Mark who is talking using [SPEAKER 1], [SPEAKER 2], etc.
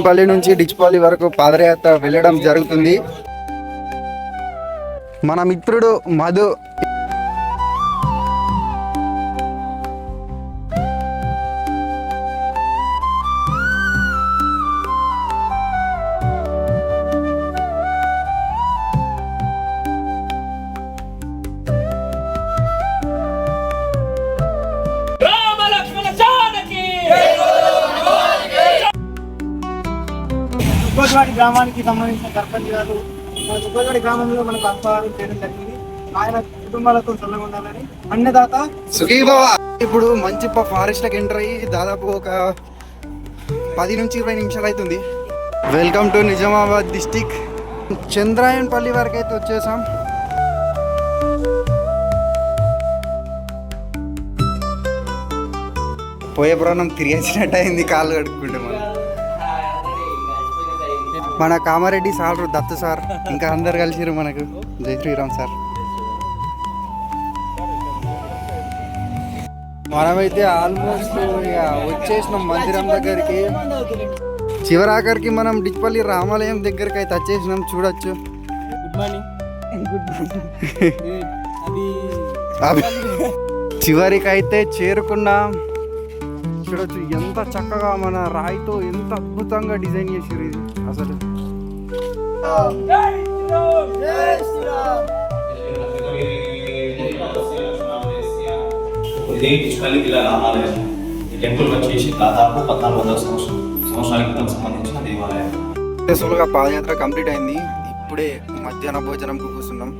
[SPEAKER 1] పల్లి నుంచి డిచ్పల్లి వరకు పాదయాత్ర వెళ్ళడం జరుగుతుంది. మన మిత్రుడు మధు
[SPEAKER 2] దుబ్బగవాడి గ్రామానికి సంబంధించిన సర్పంచ్ గారు మన దుబ్బగవాడి గ్రామంలో మనకు అల్పాహారం చేయడం జరిగింది. ఆయన కుటుంబాలతో చల్లగా ఉండాలని అన్నదాత
[SPEAKER 1] సుఖీభవ. ఇప్పుడు మంచిప్ప ఫారెస్ట్ లకు ఎంటర్ అయ్యి దాదాపు ఒక 10 నుంచి 20 నిమిషాలు అవుతుంది. Welcome to Nizamabad district. Chandrayaan పల్లి వరకు అయితే వచ్చేసాం. పోయే ప్రాణం తిరిగేసినట్టు అయింది కాళ్ళు కడుక్కుంటే. మన కామారెడ్డి సార్, దత్తు సార్, ఇంకా అందరు కలిసిరు మనకు. జై శ్రీరామ్ సార్. మనమైతే ఆల్మోస్ట్ ఇక వచ్చేసినాం మందిరం దగ్గరికి. చివరాఖరికి మనం డిచ్పల్లి రామాలయం దగ్గరికి అయితే వచ్చేసినాం. చూడొచ్చు. చివరికి అయితే చేరుకున్నాం. చూడొచ్చు ఎంత చక్కగా మన రాయితో ఎంత అద్భుతంగా డిజైన్ చేసారు ఇది అసలు.
[SPEAKER 3] ఇది డిచ్పల్లి జిల్లా రామాలయం. ఈ టెంపుల్ వచ్చేసి దాదాపు 1400 సంవత్సరాల క్రితం సంబంధించిన దేవాలయం.
[SPEAKER 1] సక్సెస్ఫుల్గా పాదయాత్ర కంప్లీట్ అయింది. ఇప్పుడే మధ్యాహ్న భోజనంకు కూర్చున్నాం.